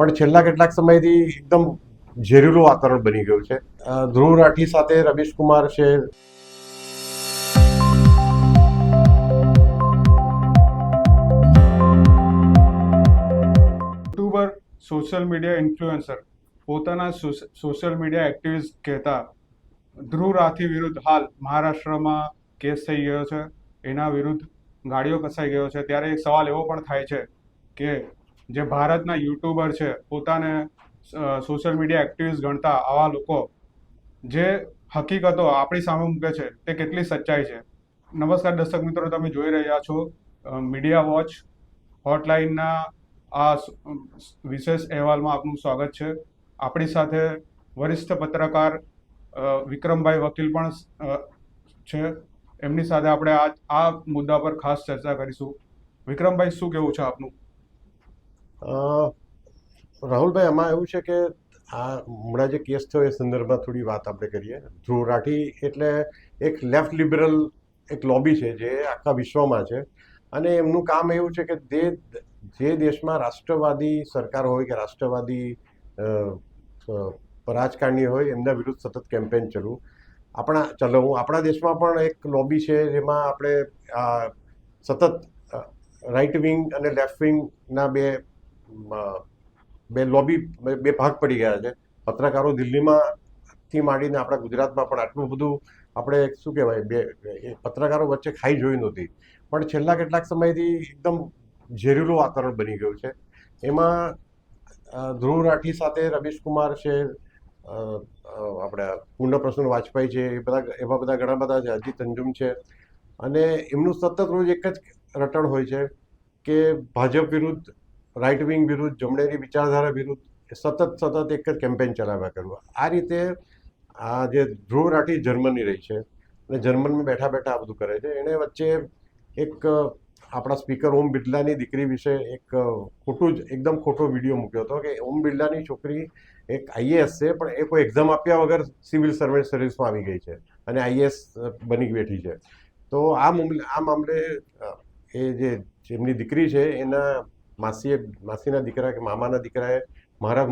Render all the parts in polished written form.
પણ છેલ્લા કેટલાક સમયથી એકદમ ઝેરીલું વાતાવરણ બની ગયું છે. ધ્રુવ રાઠી સાથે રમેશ કુમાર છે. યુટ્યુબર, સોશિયલ મીડિયા ઇન્ફ્લુએન્સર, પોતાના સોશિયલ મીડિયા એક્ટિવિસ્ટ કહેતા ધ્રુવ રાઠી વિરુદ્ધ હાલ મહારાષ્ટ્રમાં કેસ થઈ ગયો છે. એના વિરુદ્ધ ગાડીઓ કસાઈ ગયો છે. ત્યારે એક સવાલ એવો પણ થાય છે કે જે ભારતના યુટ્યુબર છે, પોતાને સોશિયલ મીડિયા એક્ટિવિસ્ટ ગણતા આવા લોકો જે હકીકતો આપણી સામે મૂકે છે તે કેટલી સચ્ચાઈ છે. નમસ્કાર દર્શક મિત્રો, તમે જોઈ રહ્યા છો મીડિયા વોચ હોટલાઇનના આ વિશેષ અહેવાલમાં આપનું સ્વાગત છે. આપણી સાથે વરિષ્ઠ પત્રકાર વિક્રમભાઈ વકીલ પણ છે. એમની સાથે આપણે આ મુદ્દા પર ખાસ ચર્ચા કરીશું. વિક્રમભાઈ, શું કહેવું છે આપનું? રાહુલભાઈ, આમાં એવું છે કે આ હમણાં જે કેસ થયો એ સંદર્ભમાં થોડી વાત આપણે કરીએ. ધ્રુવ રાઠી એટલે એક લેફ્ટ લિબરલ એક લોબી છે જે આખા વિશ્વમાં છે, અને એમનું કામ એવું છે કે જે દેશમાં રાષ્ટ્રવાદી સરકાર હોય કે રાષ્ટ્રવાદી રાજકારણી હોય એમના વિરુદ્ધ સતત કેમ્પેન ચલાવવું. આપણા દેશમાં પણ એક લોબી છે જેમાં આપણે સતત રાઇટ વિંગ અને લેફ્ટ વિંગના બે લોબી બે ભાગ પડી ગયા છે. પત્રકારો દિલ્હીમાંથી માંડીને આપણા ગુજરાતમાં પણ આટલું બધું આપણે શું કહેવાય પત્રકારો વચ્ચે ખાઈ જોઈ નહોતી, પણ છેલ્લા કેટલાક સમયથી એકદમ ઝેરીલું વાતાવરણ બની ગયું છે. એમાં ધ્રુવ રાઠી સાથે રમેશ કુમાર છે, આપણે પૂર્ણપ્રસન્ન વાજપેયી છે, એવા બધા ઘણા બધા છે, અજીત અંજુમ છે, અને એમનું સતત રોજ એક જ રટણ હોય છે કે ભાજપ વિરુદ્ધ, રાઇટ વિંગ વિરુદ્ધ, જમણેરી વિચારધારા વિરુદ્ધ સતત એક જ કેમ્પેન ચલાવ્યા કરવું. આ રીતે આ જે ધ્રુવ રાઠી જર્મની રહી છે અને જર્મનમાં બેઠા બેઠા આ બધું કરે છે. એને વચ્ચે એક આપણા સ્પીકર ઓમ બિરલાની દીકરી વિશે એક એકદમ ખોટો વિડીયો મૂક્યો હતો કે ઓમ બિરલાની છોકરી એક આઈએએસ છે, પણ એ કોઈ એક્ઝામ આપ્યા વગર સિવિલ સર્વન્ટ સર્વિસમાં આવી ગઈ છે અને આઈએએસ બની બેઠી છે. તો આ મામલે એ જેમની દીકરી છે એના માસીના દીકરા કે મામાના દીકરાએ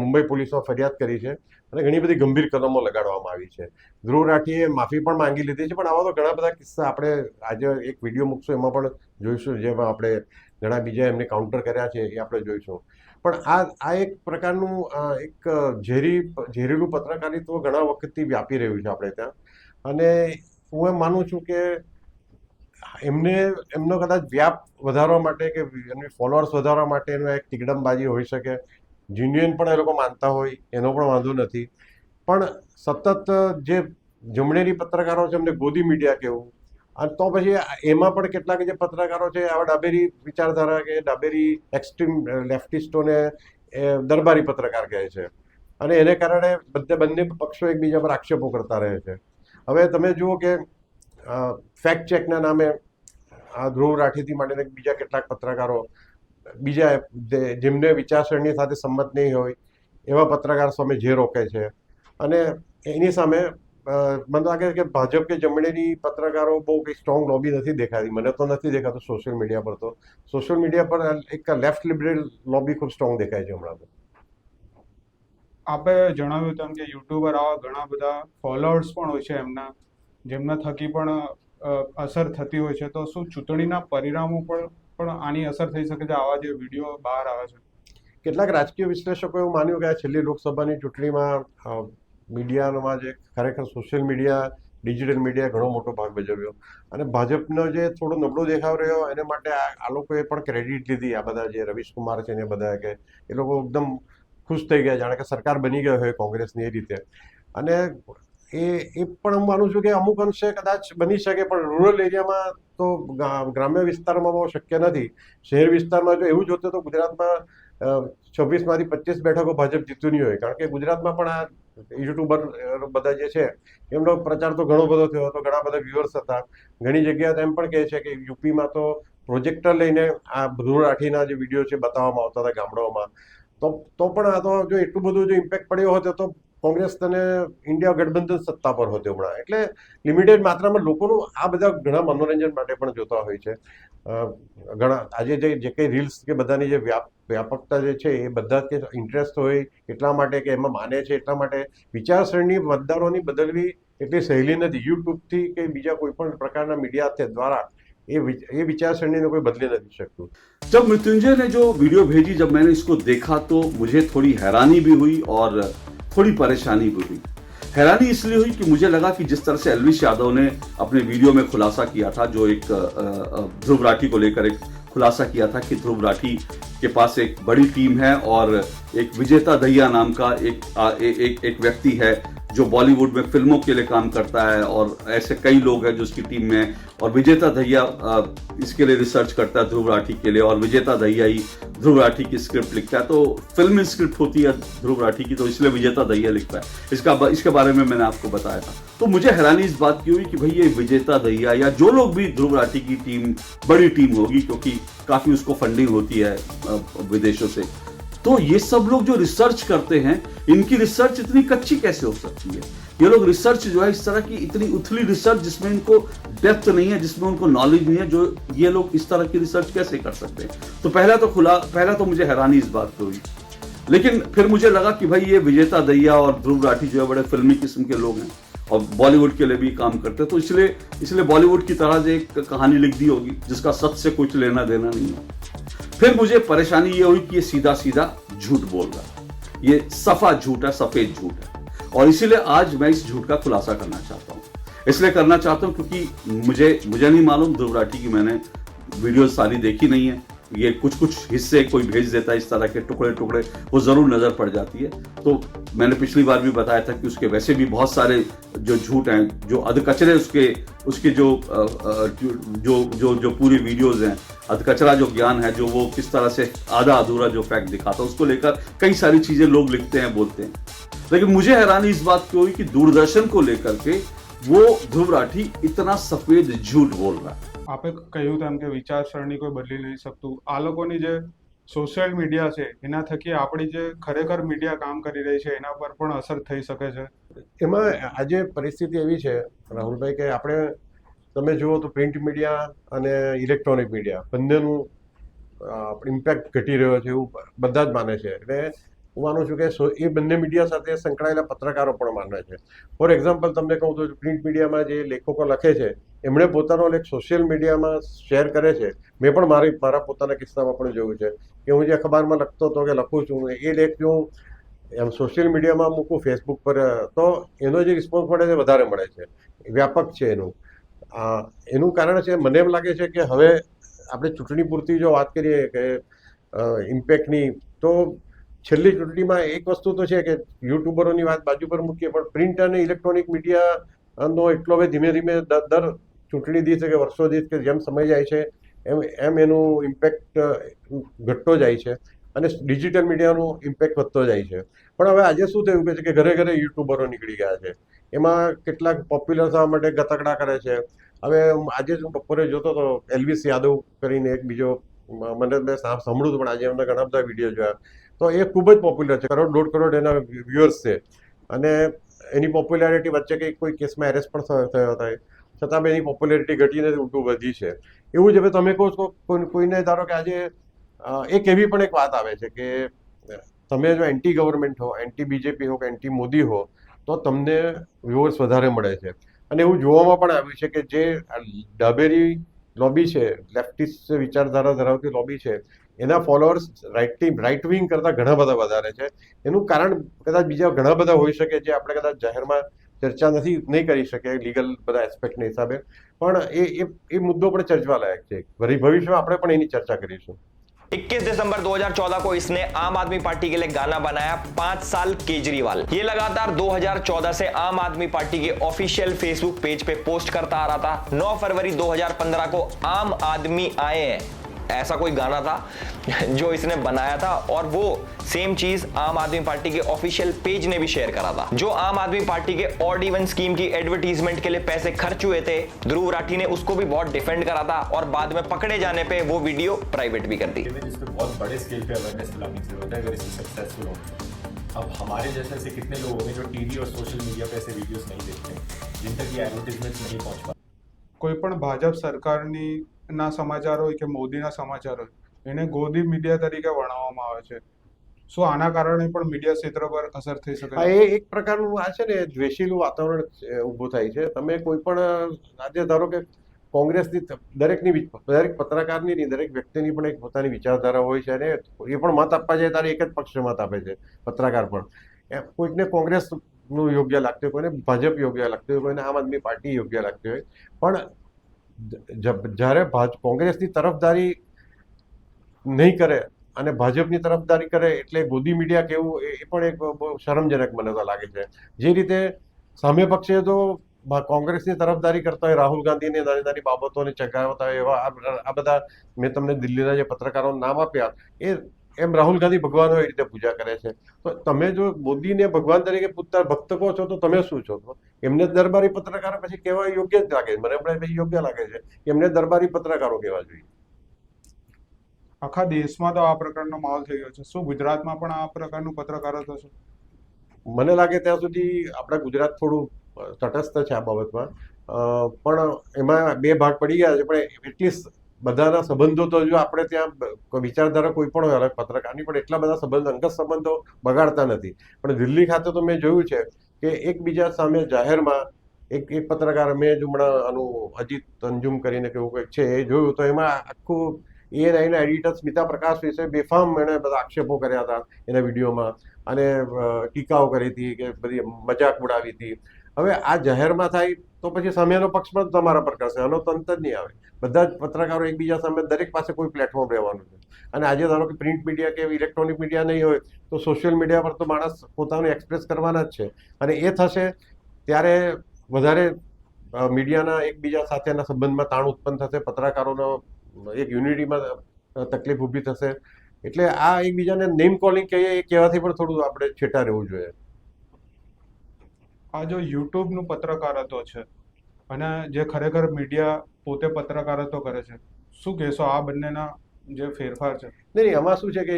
મુંબઈ પોલીસમાં ફરિયાદ કરી છે અને ઘણી બધી ગંભીર કદમો લગાડવામાં આવી છે. ધ્રુવ રાઠીએ માફી પણ માંગી લીધી છે, પણ આવા તો ઘણા બધા કિસ્સા આપણે આજે એક વિડીયો મૂકશું એમાં પણ જોઈશું, જેમાં આપણે ઘણા બીજા એમને કાઉન્ટર કર્યા છે એ આપણે જોઈશું. પણ આ એક પ્રકારનું એક ઝેરીલું પત્રકારિત્વ ઘણા વખતથી વ્યાપી રહ્યું છે આપણે ત્યાં, અને હું એમ માનું છું કે એમનો કદાચ વ્યાપ વધારવા માટે કે એમની ફોલોઅર્સ વધારવા માટે એનો એક તિકડમબાજી હોઈ શકે. જીન્યુઅન પણ એ લોકો માનતા હોય એનો પણ વાંધો નથી, પણ સતત જે જમણેરી પત્રકારો છે એમને ગોદી મીડિયા કહેવું, અને તો પછી એમાં પણ કેટલાક જે પત્રકારો છે આવા ડાબેરી વિચારધારા કે ડાબેરી એક્સ્ટ્રીમ લેફ્ટિસ્ટોને દરબારી પત્રકાર કહે છે, અને એને કારણે બંને પક્ષો એકબીજા પર આક્ષેપો કરતા રહે છે. હવે તમે જુઓ કે ફેક્ટ ચેકના નામે આ ધ્રુવ રાઠીથી માંડીને બીજા કેટલાક પત્રકારો બીજા જેમને વિચારસરણી સાથે સંમત નહીં હોય એવા પત્રકાર સામે જે રોકે છે, અને એની સામે મને લાગે કે ભાજપ કે જમણેરી પત્રકારો બહુ કંઈ સ્ટ્રોંગ લોબી નથી દેખાતી. મને તો નથી દેખાતું સોશિયલ મીડિયા પર. તો સોશિયલ મીડિયા પર એક લેફ્ટ લિબરલ લોબી ખૂબ સ્ટ્રોંગ દેખાય છે હમણાં. આપે જણાવ્યું તેમ કે યુટ્યુબર આવા ઘણા બધા ફોલોઅર્સ પણ હોય છે એમના, જેમના થકી પણ અસર થતી હોય છે. તો શું ચૂંટણીના પરિણામો પણ આની અસર થઈ શકે છે આવા જે વિડીયો બહાર આવે છે? કેટલાક રાજકીય વિશ્લેષકો એવું માન્યું કે આ છેલ્લી લોકસભાની ચૂંટણીમાં મીડિયામાં જે ખરેખર સોશિયલ મીડિયા, ડિજિટલ મીડિયા ઘણો મોટો ભાગ ભજવ્યો, અને ભાજપનો જે થોડો નબળો દેખાવ રહ્યો એને માટે આ લોકોએ પણ ક્રેડિટ લીધી. આ બધા જે રવીશ કુમાર છે ને બધા કે એ લોકો એકદમ ખુશ થઈ ગયા જાણે કે સરકાર બની ગઈ હોય કોંગ્રેસની એ રીતે. અને એ પણ હું માનું છું કે અમુક અંશે કદાચ બની શકે, પણ રૂરલ એરિયામાં તો ગ્રામ્ય વિસ્તારમાં બહુ શક્ય નથી. શહેર વિસ્તારમાં જો એવું જ હોતું તો ગુજરાતમાં 26માંથી 25 બેઠકો ભાજપ જીત્યું નહીં હોય, કારણ કે ગુજરાતમાં પણ આ યુટ્યુબર બધા જે છે એમનો પ્રચાર તો ઘણો બધો થયો હતો, ઘણા બધા વ્યુઅર્સ હતા. ઘણી જગ્યાએ એમ પણ કહે છે કે યુપીમાં તો પ્રોજેક્ટર લઈને આ ધ્રુવ રાઠીના જે વિડીયો છે બતાવવામાં આવતા હતા ગામડાઓમાં. તો પણ આ તો જો એટલું બધું જો ઇમ્પેક્ટ પડ્યો હોત તો કોંગ્રેસ અને ઇન્ડિયા ગઠબંધન સત્તા પર હોત હમણાં. એટલે લિમિટેડ માત્રામાં લોકોનું આ બધા ઘણા મનોરંજન માટે પણ જોતા હોય છે. ઘણા આજે જે કંઈ રીલ્સ કે બધાની જે વ્યાપકતા જે છે એ બધા જ કે ઇન્ટરેસ્ટ હોય એટલા માટે કે એમાં માને છે એટલા માટે વિચારસરણી મતદારોની બદલવી એટલી સહેલી નથી. યુટ્યુબથી કે બીજા કોઈ પણ પ્રકારના મીડિયા દ્વારા એ વિચારસરણીને કોઈ બદલી નથી શકતું. जब मृत्युंजय ने जो वीडियो भेजी, जब मैंने इसको देखा तो मुझे थोड़ी हैरानी भी हुई और थोड़ी परेशानी भी हुई. हैरानी इसलिए हुई कि मुझे लगा कि जिस तरह से एल्विश यादव ने अपने वीडियो में खुलासा किया था, जो एक ध्रुव राठी को लेकर एक खुलासा किया था कि ध्रुव राठी के पास एक बड़ी टीम है और एक विजेता दहिया नाम का एक व्यक्ति है जो बॉलीवुड में फिल्मों के लिए काम करता है और ऐसे कई लोग हैं जो उसकी टीम में हैं. और विजेता दहिया इसके लिए रिसर्च करता है ध्रुव राठी के लिए, और विजेता दहिया ही ध्रुव राठी की स्क्रिप्ट लिखता है. तो फिल्म स्क्रिप्ट होती है ध्रुव राठी की, तो इसलिए विजेता दहिया लिखता है. इसके बारे में मैंने आपको बताया था. तो मुझे हैरानी इस बात की हुई कि भाई ये विजेता दहिया या जो लोग भी ध्रुव राठी की टीम, बड़ी टीम होगी क्योंकि काफी उसको फंडिंग होती है विदेशों से, तो ये सब लोग जो रिसर्च करते हैं, इनकी रिसर्च इतनी कच्ची कैसे हो सकती है? ये लोग रिसर्च जो है इस तरह की इतनी उथली रिसर्च जिसमें इनको डेप्थ नहीं है, जिसमें उनको नॉलेज नहीं है, जो ये लोग इस तरह की रिसर्च कैसे कर सकते हैं? तो पहला तो मुझे हैरानी इस बात पे हुई. लेकिन फिर मुझे लगा कि भाई ये विजेता दहिया और ध्रुव राठी जो है बड़े फिल्मी किस्म के लोग हैं और बॉलीवुड के लिए भी काम करते हैं, तो इसलिए बॉलीवुड की तरह से एक कहानी लिख दी होगी जिसका सच से कुछ लेना देना नहीं है. फिर मुझे परेशानी ये हुई कि ये सीधा सीधा झूठ बोल रहा है, ये सफा झूठ है, सफेद झूठ है. और इसीलिए आज मैं इस झूठ का खुलासा करना चाहता हूँ. इसलिए करना चाहता हूँ क्योंकि मुझे नहीं मालूम, ध्रुव राठी की मैंने वीडियो सारी देखी नहीं है. ये कुछ हिस्से कोई भेज देता है, इस तरह के टुकड़े टुकड़े वो जरूर नजर पड़ जाती है. तो मैंने पिछली बार भी बताया था कि उसके वैसे भी बहुत सारे जो झूठ हैं, जो अधकचरे उसके जो पूरी वीडियोज हैं, अधकचरा जो ज्ञान है, जो वो किस तरह से आधा अधूरा जो फैक्ट दिखाता है, उसको लेकर कई सारी चीजें लोग लिखते हैं, बोलते हैं. लेकिन मुझे हैरानी इस बात की हुई कि दूरदर्शन को लेकर के वो ध्रुव राठी इतना सफेद झूठ बोल रहा है. આપે કહ્યું તેમ કે વિચારસરણી કોઈ બદલી નહીં શકતું. આ લોકોની જે સોશિયલ મીડિયા છે એના થકી આપણી જે ખરેખર મીડિયા કામ કરી રહી છે એના પર પણ અસર થઈ શકે છે. એમાં આજે પરિસ્થિતિ એવી છે રાહુલભાઈ કે આપણે તમે જુઓ તો પ્રિન્ટ મીડિયા અને ઇલેક્ટ્રોનિક મીડિયા બંનેનું ઇમ્પેક્ટ ઘટી રહ્યો છે એવું બધા જ માને છે. એટલે હું માનું છું કે એ બંને મીડિયા સાથે સંકળાયેલા પત્રકારો પણ માને છે. ફોર એક્ઝામ્પલ તમને કહું તો પ્રિન્ટ મીડિયામાં જે લેખકો લખે છે એમણે પોતાનો લેખ સોશિયલ મીડિયામાં શેર કરે છે. મેં પણ મારા પોતાના કિસ્સામાં પણ જોયું છે કે હું જે અખબારમાં લખતો હતો કે લખું છું, એ લેખ જો એમ સોશિયલ મીડિયામાં મૂકું, ફેસબુક પર, તો એનો જે રિસ્પોન્સ મળે છે વધારે મળે છે, વ્યાપક છે એનું કારણ છે. મને એમ લાગે છે કે હવે આપણે ચૂંટણી પૂરતી જો વાત કરીએ કે ઇમ્પેક્ટની, તો છેલ્લી ચૂંટણીમાં એક વસ્તુ તો છે કે યુટ્યુબરોની વાત બાજુ પર મૂકીએ, પણ પ્રિન્ટ અને ઇલેક્ટ્રોનિક મીડિયાનો એટલો હવે ધીમે ધીમે દર ચૂંટણી દિવસે કે વર્ષો દિવસ કે જેમ સમય જાય છે એમ એનું ઇમ્પેક્ટ ઘટતો જાય છે અને ડિજિટલ મીડિયાનું ઇમ્પેક્ટ વધતો જાય છે. પણ હવે આજે શું થયું છે કે ઘરે ઘરે યુટ્યુબરો નીકળી ગયા છે. એમાં કેટલાક પોપ્યુલર થવા માટે ગતકડા કરે છે. હવે આજે જ હું બપોરે જોતો હતો, એલ્વિશ યાદવ કરીને એક બીજો, મને મેં સાંભળ્યું હતું પણ આજે એમના ઘણા બધા વિડીયો જોયા, તો એ ખૂબ જ પોપ્યુલર છે, 1.5 કરોડ એના વ્યુઅર્સ છે. અને એની પોપ્યુલારિટી વચ્ચે કંઈક કોઈ કેસમાં એરેસ્ટ પણ થયો થાય છતાં બી એની પોપ્યુલારિટી ઘટીને ઊંધું વધી છે. એવું જ હવે તમે કહો છો કોઈને, ધારો કે આજે એક એવી પણ એક વાત આવે છે કે તમે જો એન્ટી ગવર્મેન્ટ હો, એન્ટી બીજેપી હો કે એન્ટી મોદી હો, તો તમને વ્યુઅર્સ વધારે મળે છે. અને એવું જોવામાં પણ આવ્યું છે કે જે ડાબેરી લોબી છે, લેફ્ટિસ્ટ વિચારધારા ધરાવતી લોબી છે, એના ફોલોઅર્સ રાઇટ વિંગ કરતાં ઘણા બધા વધારે છે. એનું કારણ કદાચ બીજા ઘણા બધા હોઈ શકે જે આપણે કદાચ જાહેરમાં ચર્ચા નહીં કરી શકીએ લીગલ બધા એસ્પેક્ટના હિસાબે, પણ એ મુદ્દો પણ ચર્ચવા લાયક છે. ભવિષ્યમાં આપણે પણ એની ચર્ચા કરીશું. 21 दिसंबर 2014 को इसने आम आदमी पार्टी के लिए गाना बनाया 5 साल केजरीवाल. ये लगातार 2014 से आम आदमी पार्टी के ऑफिशियल फेसबुक पेज पे पोस्ट करता आ रहा था. 9 फरवरी 2015 को आम आदमी आए हैं, ऐसा कोई गाना था जो इसने बनाया था और वो सेम चीज आम आदमी पार्टी के ऑफिशियल पेज ने भी शेयर करा था. जो आम आदमी पार्टी के ऑड इवन स्कीम की एडवर्टीजमेंट के लिए पैसे खर्च हुए थे, ध्रुव राठी ने उसको भी बहुत डिफेंड करा था और बाद में पकड़े जाने पे वो वीडियो प्राइवेट भी कर दी. इस पे बहुत बड़े स्केल पे अवेयरनेस फैलाने की जरूरत है अगर इसमें सक्सेसफुल हो. अब हमारे जैसे ऐसे कितने लोग होंगे जो टीवी और सोशल मीडिया पे ऐसे वीडियोस नहीं देखते हैं, जिन तक ये एडवर्टीजमेंट नहीं पहुंच पाते. કોઈ પણ ભાજપ સરકારની ના સમાચાર હોય કે મોદીના સમાચાર હોય, એને ગોદી મીડિયા તરીકે વર્ણવવામાં આવે છે. શું આના કારણે પણ મીડિયા ક્ષેત્ર પર અસર થઈ શકે હા, છે? એ એક પ્રકારનું આ છે ને દ્વેષીલું વાતાવરણ ઊભું થાય છે. તમે કોઈ પણ આજે ધારો કે કોંગ્રેસની દરેક પત્રકારની નહીં, દરેક વ્યક્તિની પણ એક પોતાની વિચારધારા હોય છે, અને એ પણ મત આપવા જાય ત્યારે એક જ પક્ષને મત આપે છે પત્રકાર પણ. કોઈકને કોંગ્રેસનું યોગ્ય લાગતું હોય, કોઈને ભાજપ યોગ્ય લાગતું હોય, કોઈને આમ આદમી પાર્ટી યોગ્ય લાગતી હોય, પણ જ્યારે કોંગ્રેસની તરફદારી નહીં કરે અને ભાજપની તરફદારી કરે એટલે ગોદી મીડિયા કેવું એ પણ એક બહુ શરમજનક મને તો લાગે છે. જે રીતે સામે પક્ષે તો કોંગ્રેસની તરફદારી કરતા હોય, રાહુલ ગાંધીની નાની નાની બાબતોને ચગાવતા હોય, એવા આ બધા મેં તમને દિલ્હીના જે પત્રકારોનું નામ આપ્યા, એમ રાહુલ ગાંધી ભગવાન હોય એ રીતે પૂજા કરે છે. તો તમે જો મોદીને ભગવાન તરીકે પૂજતા ભક્ત કહો છો તો તમે શું છો? એમને દરબારી પત્રકારો પછી કહેવા યોગ્ય જ લાગે છે. મને પણ યોગ્ય લાગે છે કે એમને દરબારી પત્રકારો કહેવા જોઈએ. આખા દેશમાં તો આ પ્રકારનો માહોલ થઈ ગયો છે. શું ગુજરાતમાં પણ આ પ્રકારનું પત્રકારત્વ છે? મને લાગે ત્યાં સુધી આપણા ગુજરાત થોડું તટસ્થ છે આ બાબતમાં, પણ એમાં બે ભાગ પડી ગયા છે. પણ એટલીસ્ટ બધાના સંબંધો તો જો આપણે ત્યાં વિચારધારા કોઈ પણ હોય અલગ પત્રકારની, પણ એટલા બધા અંગત સંબંધો બગાડતા નથી. પણ દિલ્હી ખાતે તો મેં જોયું છે કે એકબીજા સામે જાહેરમાં એક પત્રકાર, મેં જ હમણાં આનું અજીત અંજુમ કરીને કેવું કંઈક છે એ જોયું, તો એમાં આખું એએનઆઈના એડિટર સ્મિતા પ્રકાશ વિશે બેફામ એણે બધા આક્ષેપો કર્યા હતા એના વિડીયોમાં, અને ટીકાઓ કરી હતી કે બધી મજાક ઉડાવી હતી. હવે આ જાહેરમાં થાય તો પછી સામેનો પક્ષ પણ તમારા પર કરશે, આનો તો અંત જ નહીં આવે. બધા જ પત્રકારો એકબીજા સામે, દરેક પાસે કોઈ પ્લેટફોર્મ રહેવાનું છે. અને આજે ધારો કે પ્રિન્ટ મીડિયા કે ઇલેક્ટ્રોનિક મીડિયા નહીં હોય તો સોશિયલ મીડિયા પર તો માણસ પોતાનું એક્સપ્રેસ કરવાના જ છે. અને એ થશે ત્યારે વધારે મીડિયાના એકબીજા સાથેના સંબંધમાં તાણ ઉત્પન્ન થશે, પત્રકારોનો એક યુનિટીમાં તકલીફ ઊભી થશે. એટલે આ એકબીજાને નેમ કોલિંગ કહીએ એ કહેવાથી પણ થોડું આપણે છેટા રહેવું જોઈએ. આ જો યુટ્યુબનું પત્રકારત્વ છે અને જે ખરેખર મીડિયા પોતે પત્રકારત્વ કરે છે, શું કહેશો આ બંનેના જે ફેરફાર છે? નહીં, આમાં શું છે કે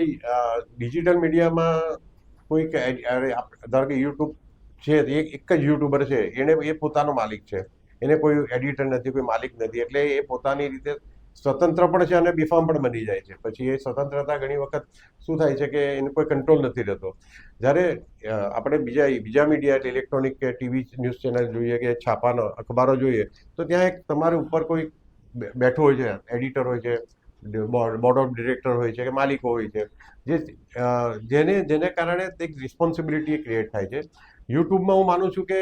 ડિજિટલ મીડિયામાં કોઈક ધારો કે યુટ્યુબ છે, એક જ યુટ્યુબર છે, એ પોતાનો માલિક છે, એને કોઈ એડિટર નથી, કોઈ માલિક નથી. એટલે એ પોતાની રીતે સ્વતંત્ર પણ છે અને બેફામ પણ બની જાય છે. પછી એ સ્વતંત્રતા ઘણી વખત શું થાય છે કે એને કોઈ કંટ્રોલ નથી રહેતો. જ્યારે આપણે બીજા મીડિયા એટલે ઇલેક્ટ્રોનિક કે ટીવી ન્યૂઝ ચેનલ જોઈએ કે છાપાનો અખબારો જોઈએ, તો ત્યાં એક તમારે ઉપર કોઈ બેઠો હોય છે, એડિટર હોય છે, બોર્ડ ઓફ ડિરેક્ટર હોય છે કે માલિકો હોય છે, જેને કારણે એક રિસ્પોન્સિબિલિટી ક્રિએટ થાય છે. યુટ્યુબમાં હું માનું છું કે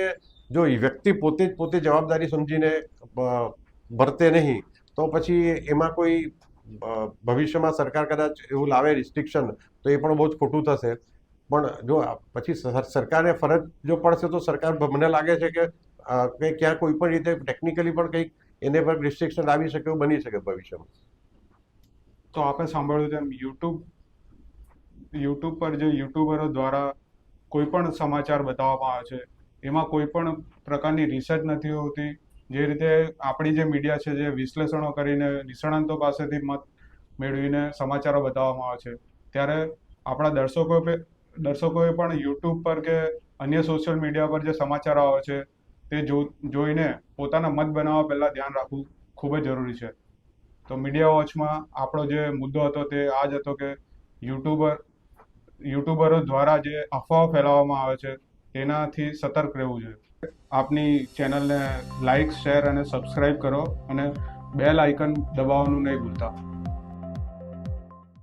જો વ્યક્તિ પોતે જવાબદારી સમજીને વર્તે નહીં તો પછી એમાં કોઈ ભવિષ્યમાં સરકાર કદાચ એવું લાવે રિસ્ટ્રિક્શન તો એ પણ બહુ જ ખોટું થશે. પણ જો પછી સરકારને ફરજ જો પડશે તો સરકાર, મને લાગે છે કે ક્યાં કોઈ પણ રીતે ટેકનિકલી પણ કંઈક એને પર રિસ્ટ્રિક્શન લાવી શકે એવું બની શકે ભવિષ્યમાં. તો આપણે સાંભળ્યું તેમ યુટ્યુબ પર જે યુટ્યુબરો દ્વારા કોઈ પણ સમાચાર બતાવવામાં આવે છે એમાં કોઈ પણ પ્રકારની રિસર્ચ નથી હોતી. જે રીતે આપણી જે મીડિયા છે જે વિશ્લેષણો કરીને નિષ્ણાંતો પાસેથી મત મેળવીને સમાચારો બતાવવામાં આવે છે, ત્યારે આપણા દર્શકોએ પણ યુટ્યુબ પર કે અન્ય સોશિયલ મીડિયા પર જે સમાચારો આવે છે તે જોઈને પોતાના મત બનાવવા પહેલાં ધ્યાન રાખવું ખૂબ જ જરૂરી છે. તો મીડિયા વોચમાં આપણો જે મુદ્દો હતો તે આ જ હતો કે યુટ્યુબરો દ્વારા જે અફવાઓ ફેલાવવામાં આવે છે તેનાથી સતર્ક રહેવું જોઈએ. આપની ચેનલને લાઇક, શેર અને સબસ્ક્રાઇબ કરો અને બેલ આઇકન દબાવવાનું નહીં ભૂલતા.